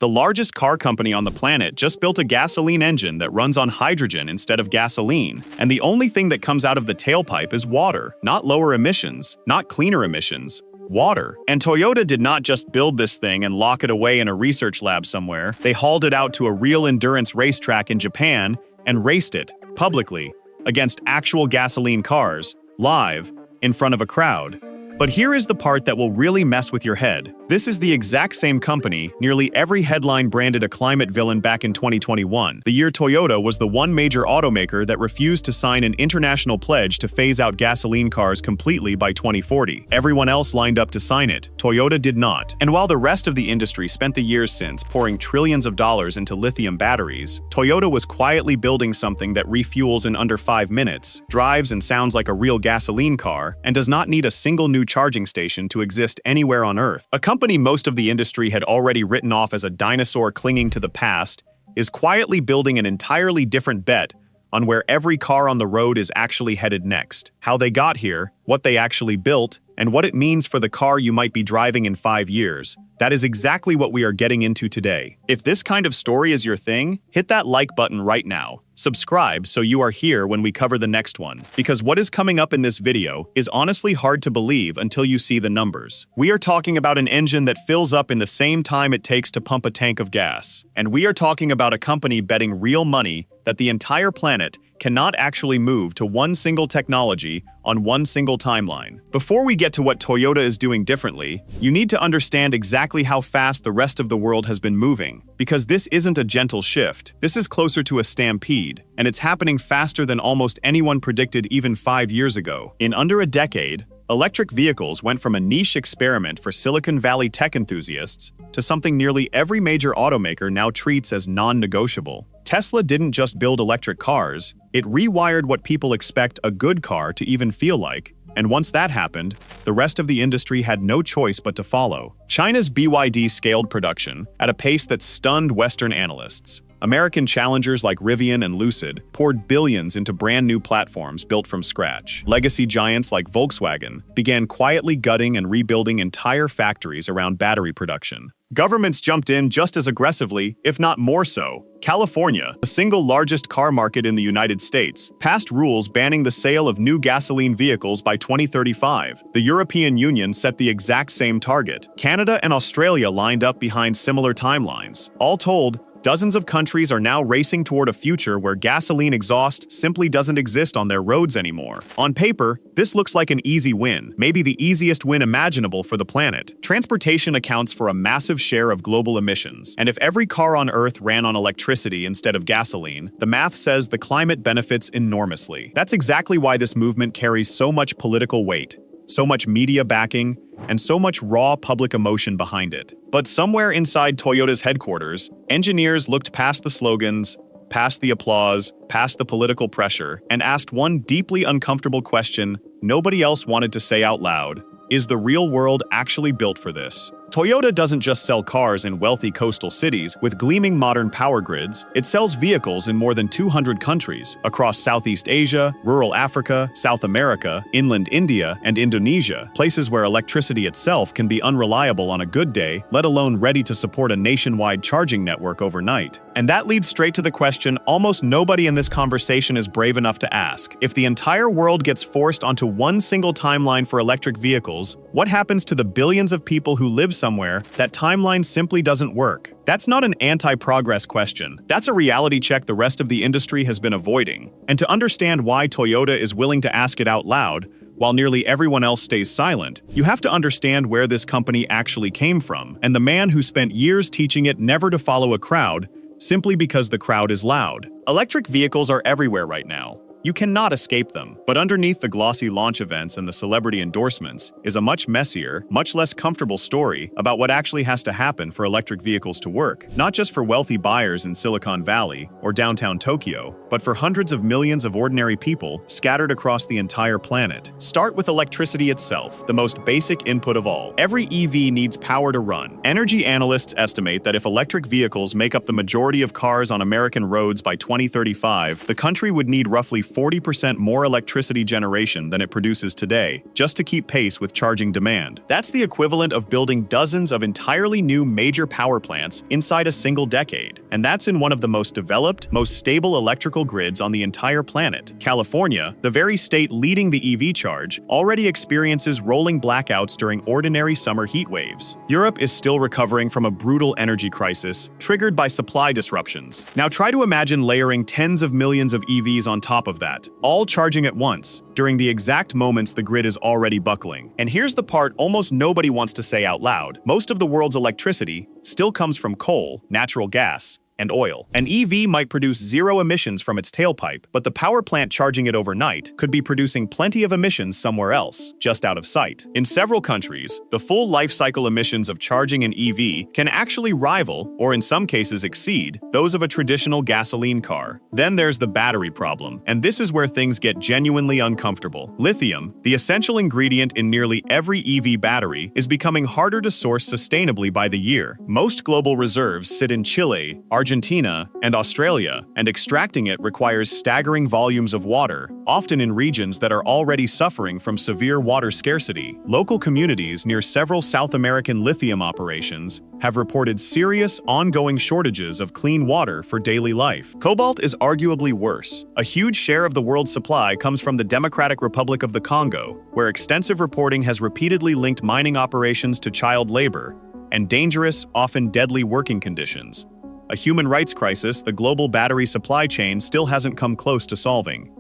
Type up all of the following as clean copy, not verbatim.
The largest car company on the planet just built a gasoline engine that runs on hydrogen instead of gasoline, and the only thing that comes out of the tailpipe is water. Not lower emissions, not cleaner emissions. Water. And Toyota did not just build this thing and lock it away in a research lab somewhere. They hauled it out to a real endurance racetrack in Japan and raced it, publicly, against actual gasoline cars, live, in front of a crowd. But here is the part that will really mess with your head. This is the exact same company nearly every headline branded a climate villain back in 2021. The year Toyota was the one major automaker that refused to sign an international pledge to phase out gasoline cars completely by 2040. Everyone else lined up to sign it. Toyota did not. And while the rest of the industry spent the years since pouring trillions of dollars into lithium batteries, Toyota was quietly building something that refuels in under 5 minutes, drives and sounds like a real gasoline car, and does not need a single new charging station to exist anywhere on Earth. A company most of the industry had already written off as a dinosaur clinging to the past is quietly building an entirely different bet on where every car on the road is actually headed next, how they got here, what they actually built, and what it means for the car you might be driving in 5 years. That is exactly what we are getting into today. If this kind of story is your thing, hit that like button right now. Subscribe so you are here when we cover the next one, because what is coming up in this video is honestly hard to believe until you see the numbers. We are talking about an engine that fills up in the same time it takes to pump a tank of gas. And we are talking about a company betting real money that the entire planet cannot actually move to one single technology on one single timeline. Before we get to what Toyota is doing differently, you need to understand exactly how fast the rest of the world has been moving, because this isn't a gentle shift. This is closer to a stampede, and it's happening faster than almost anyone predicted even 5 years ago. In under a decade, electric vehicles went from a niche experiment for Silicon Valley tech enthusiasts to something nearly every major automaker now treats as non-negotiable. Tesla didn't just build electric cars, it rewired what people expect a good car to even feel like. And once that happened, the rest of the industry had no choice but to follow. China's BYD scaled production at a pace that stunned Western analysts. American challengers like Rivian and Lucid poured billions into brand new platforms built from scratch. Legacy giants like Volkswagen began quietly gutting and rebuilding entire factories around battery production. Governments jumped in just as aggressively, if not more so. California, the single largest car market in the United States, passed rules banning the sale of new gasoline vehicles by 2035. The European Union set the exact same target. Canada and Australia lined up behind similar timelines. All told, dozens of countries are now racing toward a future where gasoline exhaust simply doesn't exist on their roads anymore. On paper, this looks like an easy win, maybe the easiest win imaginable for the planet. Transportation accounts for a massive share of global emissions, and if every car on Earth ran on electricity instead of gasoline, the math says the climate benefits enormously. That's exactly why this movement carries so much political weight, so much media backing, and so much raw public emotion behind it. But somewhere inside Toyota's headquarters, engineers looked past the slogans, past the applause, past the political pressure, and asked one deeply uncomfortable question nobody else wanted to say out loud. Is the real world actually built for this? Toyota doesn't just sell cars in wealthy coastal cities with gleaming modern power grids, it sells vehicles in more than 200 countries, across Southeast Asia, rural Africa, South America, inland India, and Indonesia, places where electricity itself can be unreliable on a good day, let alone ready to support a nationwide charging network overnight. And that leads straight to the question almost nobody in this conversation is brave enough to ask. If the entire world gets forced onto one single timeline for electric vehicles, what happens to the billions of people who live somewhere that timeline simply doesn't work? That's not an anti-progress question. That's a reality check the rest of the industry has been avoiding. And to understand why Toyota is willing to ask it out loud, while nearly everyone else stays silent, you have to understand where this company actually came from, and the man who spent years teaching it never to follow a crowd, simply because the crowd is loud. Electric vehicles are everywhere right now. You cannot escape them. But underneath the glossy launch events and the celebrity endorsements is a much messier, much less comfortable story about what actually has to happen for electric vehicles to work. Not just for wealthy buyers in Silicon Valley or downtown Tokyo, but for hundreds of millions of ordinary people scattered across the entire planet. Start with electricity itself, the most basic input of all. Every EV needs power to run. Energy analysts estimate that if electric vehicles make up the majority of cars on American roads by 2035, the country would need roughly 40% more electricity generation than it produces today, just to keep pace with charging demand. That's the equivalent of building dozens of entirely new major power plants inside a single decade. And that's in one of the most developed, most stable electrical grids on the entire planet. California, the very state leading the EV charge, already experiences rolling blackouts during ordinary summer heat waves. Europe is still recovering from a brutal energy crisis triggered by supply disruptions. Now try to imagine layering tens of millions of EVs on top of that, all charging at once, during the exact moments the grid is already buckling. And here's the part almost nobody wants to say out loud. Most of the world's electricity still comes from coal, natural gas, and oil. An EV might produce zero emissions from its tailpipe, but the power plant charging it overnight could be producing plenty of emissions somewhere else, just out of sight. In several countries, the full life cycle emissions of charging an EV can actually rival, or in some cases exceed, those of a traditional gasoline car. Then there's the battery problem, and this is where things get genuinely uncomfortable. Lithium, the essential ingredient in nearly every EV battery, is becoming harder to source sustainably by the year. Most global reserves sit in Chile, Argentina, and Australia, and extracting it requires staggering volumes of water, often in regions that are already suffering from severe water scarcity. Local communities near several South American lithium operations have reported serious, ongoing shortages of clean water for daily life. Cobalt is arguably worse. A huge share of the world's supply comes from the Democratic Republic of the Congo, where extensive reporting has repeatedly linked mining operations to child labor and dangerous, often deadly working conditions. A human rights crisis the global battery supply chain still hasn't come close to solving.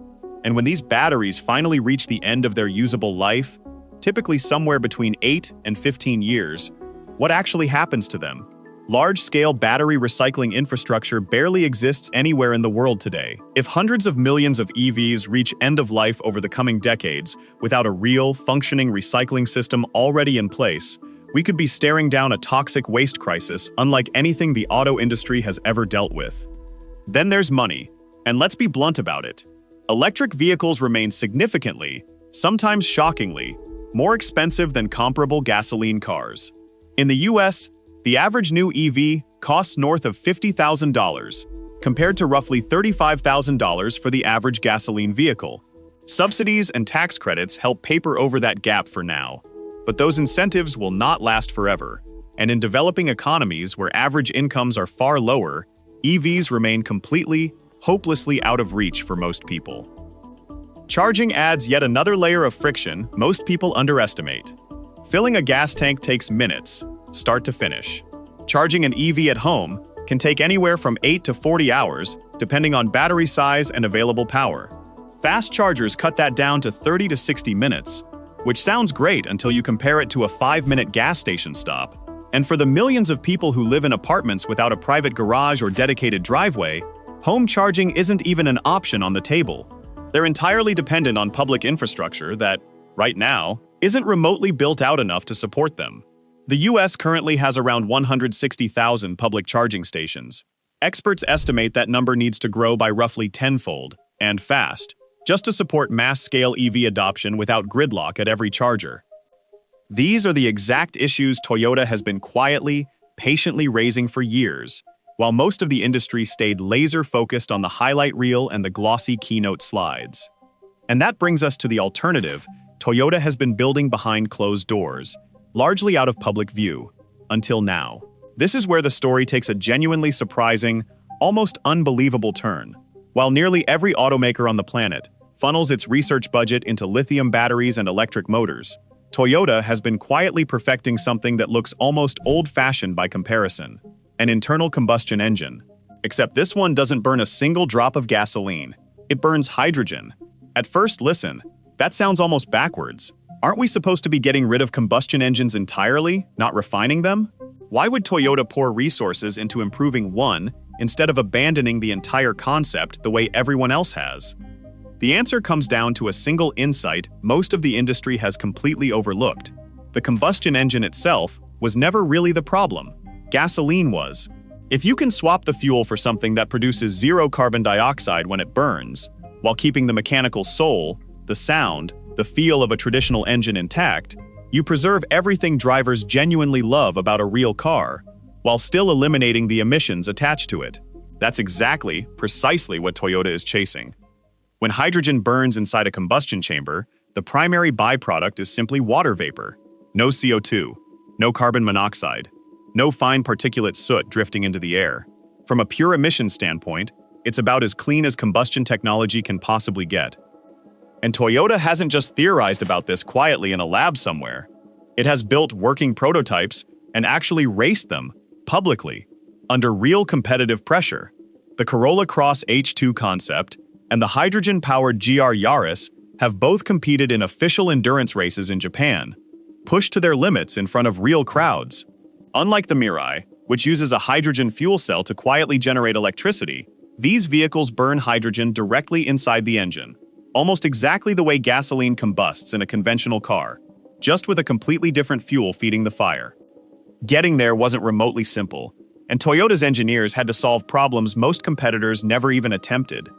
And when these batteries finally reach the end of their usable life, typically somewhere between 8 and 15 years, what actually happens to them? Large-scale battery recycling infrastructure barely exists anywhere in the world today. If hundreds of millions of EVs reach end of life over the coming decades without a real, functioning recycling system already in place, we could be staring down a toxic waste crisis unlike anything the auto industry has ever dealt with. Then there's money, and let's be blunt about it. Electric vehicles remain significantly, sometimes shockingly, more expensive than comparable gasoline cars. In the US, the average new EV costs north of $50,000, compared to roughly $35,000 for the average gasoline vehicle. Subsidies and tax credits help paper over that gap for now. But those incentives will not last forever, and in developing economies where average incomes are far lower, EVs remain completely, hopelessly out of reach for most people. Charging adds yet another layer of friction most people underestimate. Filling a gas tank takes minutes, start to finish. Charging an EV at home can take anywhere from 8 to 40 hours, depending on battery size and available power. Fast chargers cut that down to 30 to 60 minutes, which sounds great until you compare it to a 5-minute gas station stop. And for the millions of people who live in apartments without a private garage or dedicated driveway, home charging isn't even an option on the table. They're entirely dependent on public infrastructure that, right now, isn't remotely built out enough to support them. The US currently has around 160,000 public charging stations. Experts estimate that number needs to grow by roughly tenfold, and fast, just to support mass-scale EV adoption without gridlock at every charger. These are the exact issues Toyota has been quietly, patiently raising for years, while most of the industry stayed laser-focused on the highlight reel and the glossy keynote slides. And that brings us to the alternative Toyota has been building behind closed doors, largely out of public view, until now. This is where the story takes a genuinely surprising, almost unbelievable turn. While nearly every automaker on the planet funnels its research budget into lithium batteries and electric motors, Toyota has been quietly perfecting something that looks almost old-fashioned by comparison: an internal combustion engine. Except this one doesn't burn a single drop of gasoline. It burns hydrogen. At first listen, that sounds almost backwards. Aren't we supposed to be getting rid of combustion engines entirely, not refining them? Why would Toyota pour resources into improving one instead of abandoning the entire concept the way everyone else has? The answer comes down to a single insight most of the industry has completely overlooked. The combustion engine itself was never really the problem. Gasoline was. If you can swap the fuel for something that produces zero carbon dioxide when it burns, while keeping the mechanical soul, the sound, the feel of a traditional engine intact, you preserve everything drivers genuinely love about a real car, while still eliminating the emissions attached to it. That's precisely what Toyota is chasing. When hydrogen burns inside a combustion chamber, the primary byproduct is simply water vapor. No CO2, no carbon monoxide, no fine particulate soot drifting into the air. From a pure emission standpoint, it's about as clean as combustion technology can possibly get. And Toyota hasn't just theorized about this quietly in a lab somewhere. It has built working prototypes and actually raced them, publicly, under real competitive pressure. The Corolla Cross H2 concept and the hydrogen-powered GR Yaris have both competed in official endurance races in Japan, pushed to their limits in front of real crowds. Unlike the Mirai, which uses a hydrogen fuel cell to quietly generate electricity, these vehicles burn hydrogen directly inside the engine, almost exactly the way gasoline combusts in a conventional car, just with a completely different fuel feeding the fire. Getting there wasn't remotely simple, and Toyota's engineers had to solve problems most competitors never even attempted.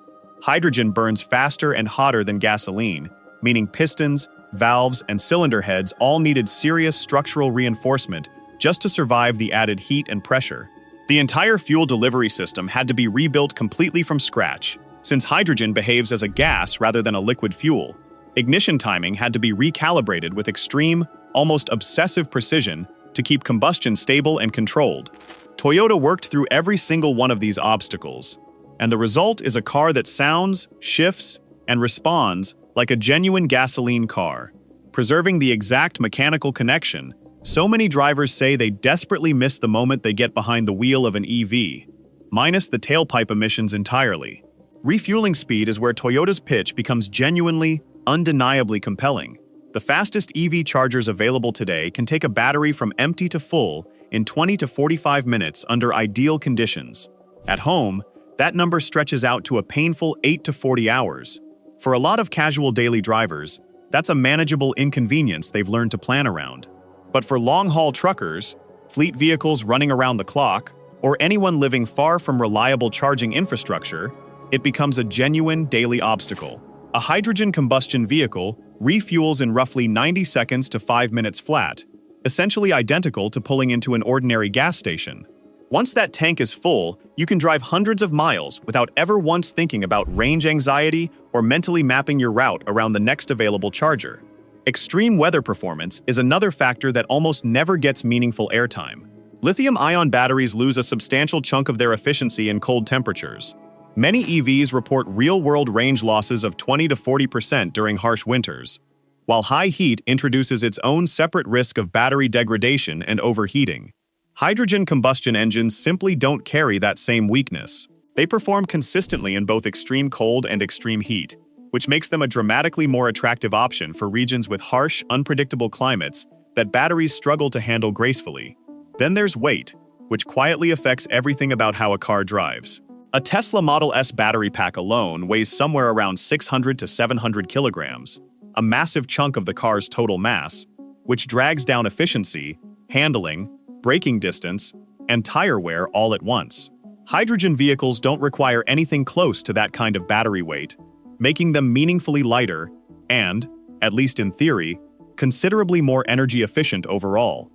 Hydrogen burns faster and hotter than gasoline, meaning pistons, valves, and cylinder heads all needed serious structural reinforcement just to survive the added heat and pressure. The entire fuel delivery system had to be rebuilt completely from scratch, since hydrogen behaves as a gas rather than a liquid fuel. Ignition timing had to be recalibrated with extreme, almost obsessive precision to keep combustion stable and controlled. Toyota worked through every single one of these obstacles, and the result is a car that sounds, shifts, and responds like a genuine gasoline car, preserving the exact mechanical connection. So many drivers say they desperately miss the moment they get behind the wheel of an EV, minus the tailpipe emissions entirely. Refueling speed is where Toyota's pitch becomes genuinely, undeniably compelling. The fastest EV chargers available today can take a battery from empty to full in 20 to 45 minutes under ideal conditions. At home, that number stretches out to a painful 8 to 40 hours. For a lot of casual daily drivers, that's a manageable inconvenience they've learned to plan around. But for long-haul truckers, fleet vehicles running around the clock, or anyone living far from reliable charging infrastructure, it becomes a genuine daily obstacle. A hydrogen combustion vehicle refuels in roughly 90 seconds to 5 minutes flat, essentially identical to pulling into an ordinary gas station. Once that tank is full, you can drive hundreds of miles without ever once thinking about range anxiety or mentally mapping your route around the next available charger. Extreme weather performance is another factor that almost never gets meaningful airtime. Lithium-ion batteries lose a substantial chunk of their efficiency in cold temperatures. Many EVs report real-world range losses of 20 to 40% during harsh winters, while high heat introduces its own separate risk of battery degradation and overheating. Hydrogen combustion engines simply don't carry that same weakness. They perform consistently in both extreme cold and extreme heat, which makes them a dramatically more attractive option for regions with harsh, unpredictable climates that batteries struggle to handle gracefully. Then there's weight, which quietly affects everything about how a car drives. A Tesla Model S battery pack alone weighs somewhere around 600 to 700 kilograms, a massive chunk of the car's total mass, which drags down efficiency, handling, braking distance, and tire wear all at once. Hydrogen vehicles don't require anything close to that kind of battery weight, making them meaningfully lighter and, at least in theory, considerably more energy efficient overall.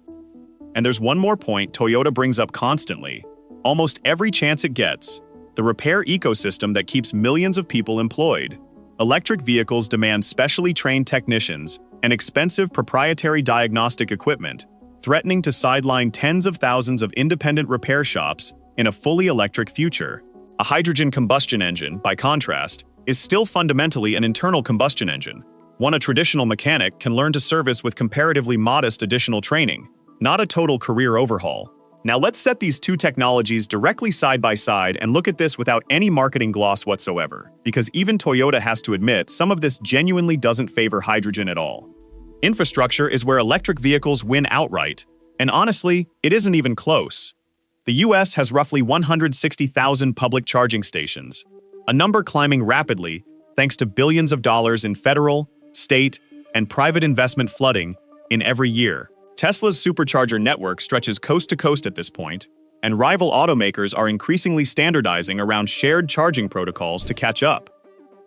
And there's one more point Toyota brings up constantly, almost every chance it gets: the repair ecosystem that keeps millions of people employed. Electric vehicles demand specially trained technicians and expensive proprietary diagnostic equipment, threatening to sideline tens of thousands of independent repair shops in a fully electric future. A hydrogen combustion engine, by contrast, is still fundamentally an internal combustion engine, one a traditional mechanic can learn to service with comparatively modest additional training, not a total career overhaul. Now let's set these two technologies directly side by side and look at this without any marketing gloss whatsoever, because even Toyota has to admit some of this genuinely doesn't favor hydrogen at all. Infrastructure is where electric vehicles win outright, and honestly, it isn't even close. The US has roughly 160,000 public charging stations, a number climbing rapidly thanks to billions of dollars in federal, state, and private investment flooding in every year. Tesla's supercharger network stretches coast to coast at this point, and rival automakers are increasingly standardizing around shared charging protocols to catch up.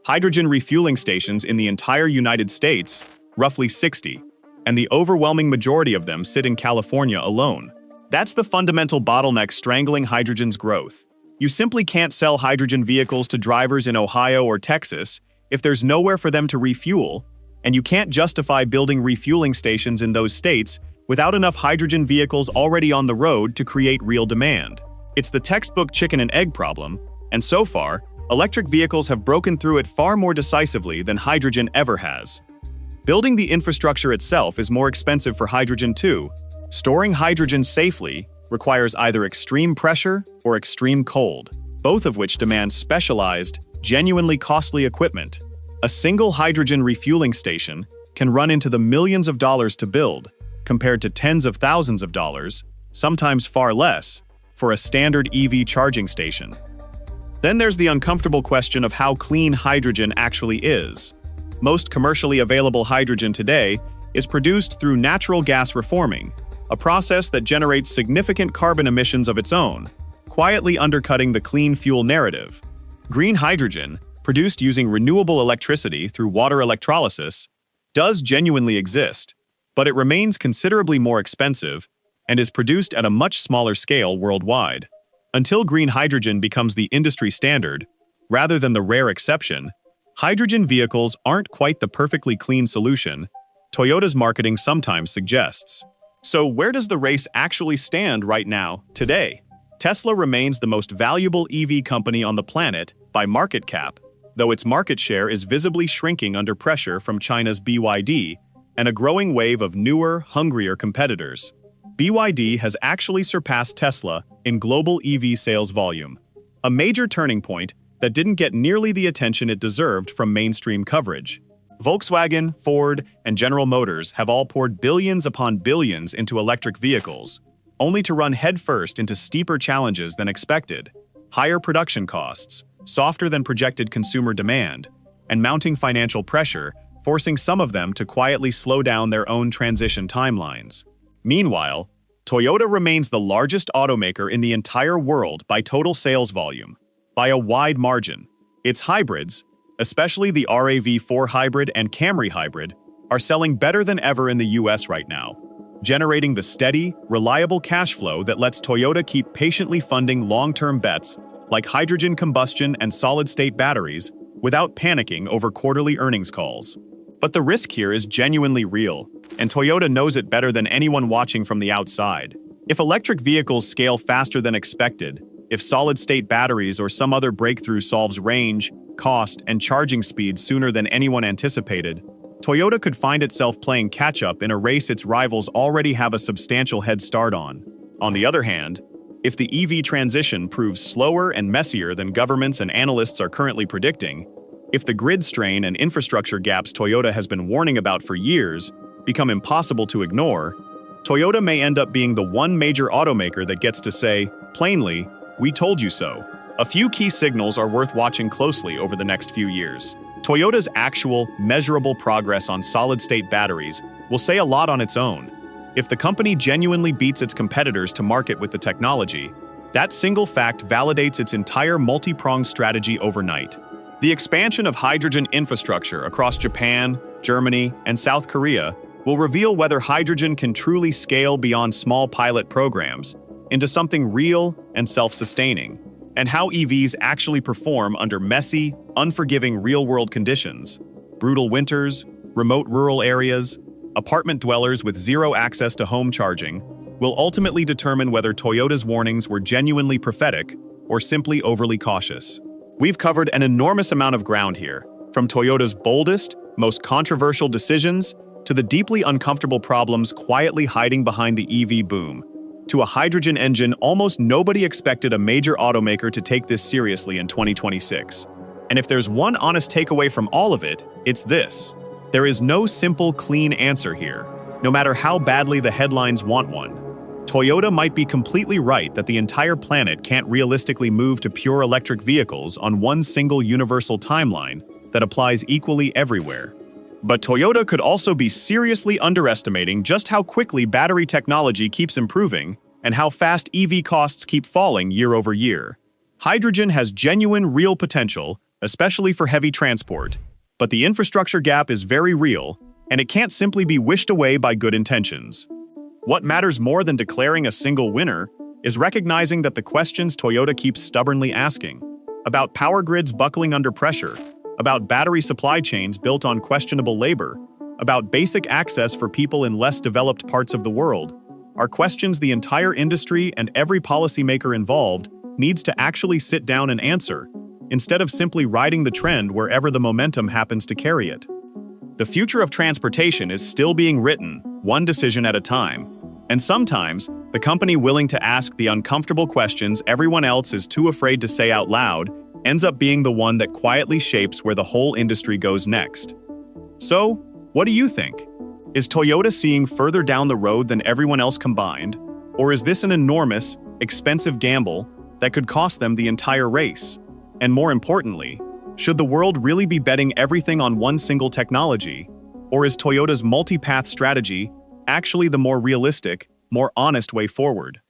Hydrogen refueling stations in the entire United States, roughly 60, and the overwhelming majority of them sit in California alone. That's the fundamental bottleneck strangling hydrogen's growth. You simply can't sell hydrogen vehicles to drivers in Ohio or Texas if there's nowhere for them to refuel, and you can't justify building refueling stations in those states without enough hydrogen vehicles already on the road to create real demand. It's the textbook chicken and egg problem, and so far, electric vehicles have broken through it far more decisively than hydrogen ever has. Building the infrastructure itself is more expensive for hydrogen too. Storing hydrogen safely requires either extreme pressure or extreme cold, both of which demand specialized, genuinely costly equipment. A single hydrogen refueling station can run into the millions of dollars to build, compared to tens of thousands of dollars, sometimes far less, for a standard EV charging station. Then there's the uncomfortable question of how clean hydrogen actually is. Most commercially available hydrogen today is produced through natural gas reforming, a process that generates significant carbon emissions of its own, quietly undercutting the clean fuel narrative. Green hydrogen, produced using renewable electricity through water electrolysis, does genuinely exist, but it remains considerably more expensive and is produced at a much smaller scale worldwide. Until green hydrogen becomes the industry standard, rather than the rare exception, hydrogen vehicles aren't quite the perfectly clean solution Toyota's marketing sometimes suggests. So where does the race actually stand right now, today? Tesla remains the most valuable EV company on the planet by market cap, though its market share is visibly shrinking under pressure from China's BYD and a growing wave of newer, hungrier competitors. BYD has actually surpassed Tesla in global EV sales volume, a major turning point that didn't get nearly the attention it deserved from mainstream coverage. Volkswagen, Ford, and General Motors have all poured billions upon billions into electric vehicles, only to run headfirst into steeper challenges than expected: higher production costs, softer than projected consumer demand, and mounting financial pressure, forcing some of them to quietly slow down their own transition timelines. Meanwhile, Toyota remains the largest automaker in the entire world by total sales volume, by a wide margin. Its hybrids, especially the RAV4 hybrid and Camry hybrid, are selling better than ever in the US right now, generating the steady, reliable cash flow that lets Toyota keep patiently funding long-term bets like hydrogen combustion and solid-state batteries without panicking over quarterly earnings calls. But the risk here is genuinely real, and Toyota knows it better than anyone watching from the outside. If electric vehicles scale faster than expected, if solid-state batteries or some other breakthrough solves range, cost, and charging speed sooner than anyone anticipated, Toyota could find itself playing catch-up in a race its rivals already have a substantial head start on. On the other hand, if the EV transition proves slower and messier than governments and analysts are currently predicting, if the grid strain and infrastructure gaps Toyota has been warning about for years become impossible to ignore, Toyota may end up being the one major automaker that gets to say, plainly, "We told you so." A few key signals are worth watching closely over the next few years. Toyota's actual, measurable progress on solid-state batteries will say a lot on its own. If the company genuinely beats its competitors to market with the technology, that single fact validates its entire multi-pronged strategy overnight. The expansion of hydrogen infrastructure across Japan, Germany, and South Korea will reveal whether hydrogen can truly scale beyond small pilot programs into something real and self-sustaining, and how EVs actually perform under messy, unforgiving real-world conditions: brutal winters, remote rural areas, apartment dwellers with zero access to home charging, will ultimately determine whether Toyota's warnings were genuinely prophetic or simply overly cautious. We've covered an enormous amount of ground here, from Toyota's boldest, most controversial decisions to the deeply uncomfortable problems quietly hiding behind the EV boom, to a hydrogen engine almost nobody expected a major automaker to take this seriously in 2026. And if there's one honest takeaway from all of it, it's this: there is no simple, clean answer here, no matter how badly the headlines want one. Toyota might be completely right that the entire planet can't realistically move to pure electric vehicles on one single universal timeline that applies equally everywhere. But Toyota could also be seriously underestimating just how quickly battery technology keeps improving and how fast EV costs keep falling year over year. Hydrogen has genuine, real potential, especially for heavy transport, but the infrastructure gap is very real, and it can't simply be wished away by good intentions. What matters more than declaring a single winner is recognizing that the questions Toyota keeps stubbornly asking, about power grids buckling under pressure, about battery supply chains built on questionable labor, about basic access for people in less developed parts of the world, are questions the entire industry and every policymaker involved needs to actually sit down and answer, instead of simply riding the trend wherever the momentum happens to carry it. The future of transportation is still being written, one decision at a time. And sometimes, the company willing to ask the uncomfortable questions everyone else is too afraid to say out loud ends up being the one that quietly shapes where the whole industry goes next. So, what do you think? Is Toyota seeing further down the road than everyone else combined? Or is this an enormous, expensive gamble that could cost them the entire race? And more importantly, should the world really be betting everything on one single technology? Or is Toyota's multi-path strategy actually the more realistic, more honest way forward?